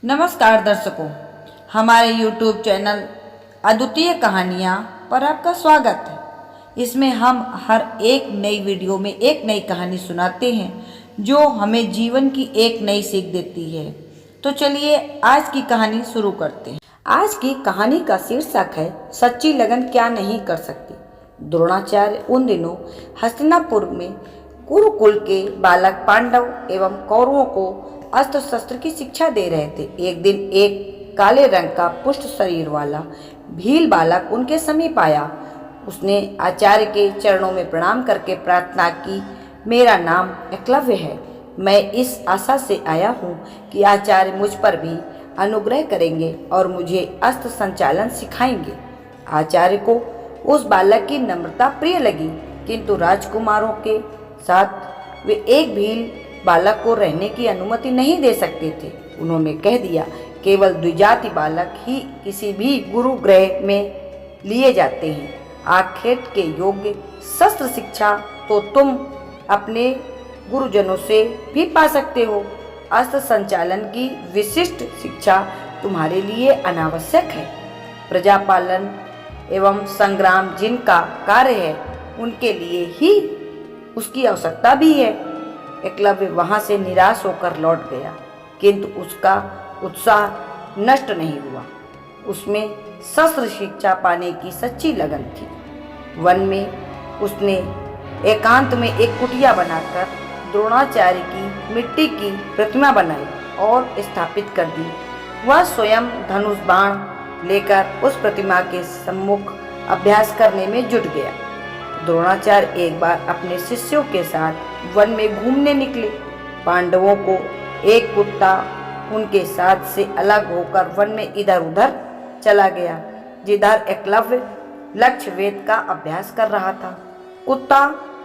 नमस्कार दर्शकों, हमारे YouTube चैनल अद्वितीय कहानियाँ पर आपका स्वागत है। इसमें हम हर एक नई वीडियो में एक नई कहानी सुनाते हैं जो हमें जीवन की एक नई सीख देती है। तो चलिए आज की कहानी शुरू करते हैं। आज की कहानी का शीर्षक है सच्ची लगन क्या नहीं कर सकती। द्रोणाचार्य उन दिनों हस्तिनापुर में कुरुकुल के बालक पांडव एवं कौरवों को अस्त्र शस्त्र की शिक्षा दे रहे थे। एक दिन एक काले रंग का पुष्ट शरीर वाला भील बालक उनके समीप आया। उसने आचार्य के चरणों में प्रणाम करके प्रार्थना की, मेरा नाम एकलव्य है। मैं इस आशा से आया हूँ कि आचार्य मुझ पर भी अनुग्रह करेंगे और मुझे अस्त्र संचालन सिखाएंगे। आचार्य को उस बालक की नम्रता प्रिय लगी, किंतु राजकुमारों के साथ वे एक भील बालक को रहने की अनुमति नहीं दे सकते थे। उन्होंने कह दिया, केवल द्विजाति बालक ही किसी भी गुरु गृह में लिए जाते हैं। आखेट के योग्य शस्त्र शिक्षा तो तुम अपने गुरुजनों से भी पा सकते हो। अस्त्र संचालन की विशिष्ट शिक्षा तुम्हारे लिए अनावश्यक है। प्रजापालन एवं संग्राम जिनका कार्य है, उनके लिए ही उसकी आवश्यकता भी है। एकलव्य वहां से निराश होकर लौट गया, किंतु उसका उत्साह नष्ट नहीं हुआ। उसमें शस्त्र शिक्षा पाने की सच्ची लगन थी। वन में उसने एकांत में एक कुटिया बनाकर द्रोणाचार्य की मिट्टी की प्रतिमा बनाई और स्थापित कर दी। वह स्वयं धनुष बाण लेकर उस प्रतिमा के सम्मुख अभ्यास करने में जुट गया। द्रोणाचार्य एक बार अपने शिष्यों के साथ वन में घूमने निकले। पांडवों को एक कुत्ता उनके साथ से अलग होकर वन में इधर उधर चला गया, जिधर एकलव्य लक्ष्य वेद का अभ्यास कर रहा था। कुत्ता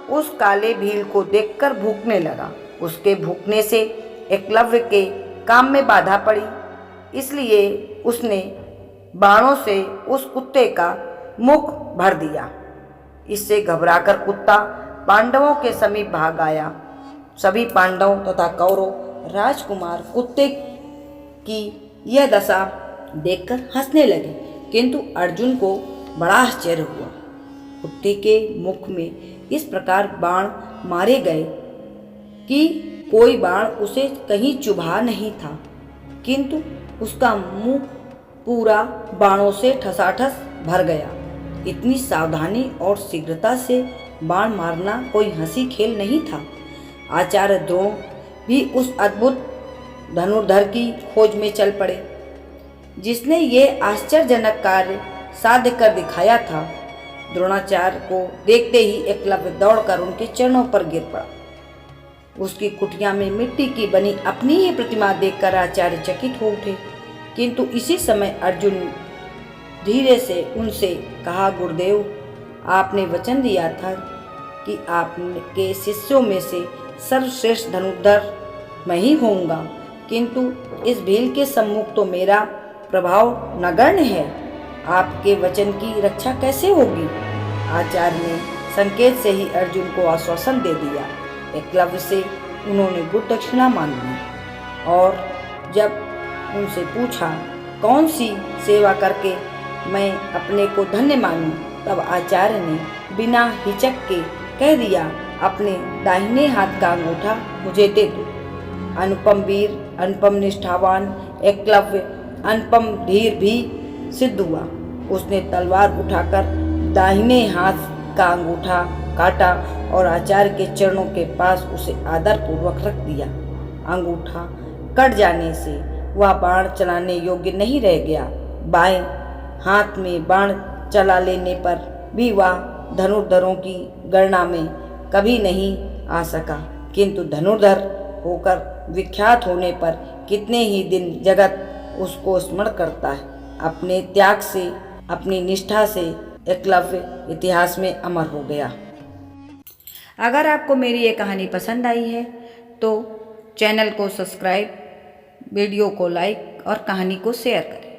उस काले भील को देखकर भूखने लगा। उसके भूखने से एकलव्य के काम में बाधा पड़ी, इसलिए उसने बाणों से उस कुत्ते का मुख भर दिया। इससे घबराकर कुत्ता पांडवों के समीप भाग आया। सभी पांडव तथा कौरव राजकुमार कुत्ते की यह दशा देखकर हंसने लगे, किंतु अर्जुन को बड़ा आश्चर्य हुआ। कुत्ते के मुख में इस प्रकार बाण मारे गए कि कोई बाण उसे कहीं चुभा नहीं था, किंतु उसका मुंह पूरा बाणों से ठसाठस भर गया। इतनी सावधानी और शीघ्रता से बाण मारना कोई हंसी खेल नहीं था। आचार्य द्रोण भी उस अद्भुत धनुर्धर की खोज में चल पड़े, जिसने ये आश्चर्यजनक कार्य साध्य कर दिखाया था। द्रोणाचार्य को देखते ही एकलव्य दौड़कर उनके चरणों पर गिर पड़ा। उसकी कुटिया में मिट्टी की बनी अपनी ही प्रतिमा देखकर आचार्य चकित हो उठे, किंतु इसी समय अर्जुन धीरे से उनसे कहा, गुरुदेव, आपने वचन दिया था कि आपके शिष्यों में से सर्वश्रेष्ठ धनुर्धर मैं ही होऊंगा, किंतु इस भील के सम्मुख तो मेरा प्रभाव नगण्य है। आपके वचन की रक्षा कैसे होगी? आचार्य ने संकेत से ही अर्जुन को आश्वासन दे दिया। एकलव्य से उन्होंने गुरु दक्षिणा मांग ली और जब उनसे पूछा, कौन सी सेवा करके मैं अपने को धन्य मानूं, तब आचार्य ने बिना हिचक के कह दिया, अपने दाहिने हाथ का अंगूठा मुझे दे दो। अनुपम वीर, अनुपम निष्ठावान एकलव्य अनुपम धीर भी सिद्ध हुआ। उसने तलवार उठाकर दाहिने हाथ का अंगूठा काटा और आचार्य के चरणों के पास उसे आदर पूर्वक रख दिया। अंगूठा कट जाने से वह बाण चलाने योग्य नहीं रह गया। बाएं हाथ में बाण चला लेने पर भी वह धनुर्धरों की गणना में कभी नहीं आ सका, किंतु धनुर्धर होकर विख्यात होने पर कितने ही दिन जगत उसको स्मरण करता है। अपने त्याग से, अपनी निष्ठा से एकलव्य इतिहास में अमर हो गया। अगर आपको मेरी ये कहानी पसंद आई है तो चैनल को सब्सक्राइब, वीडियो को लाइक और कहानी को शेयर करें।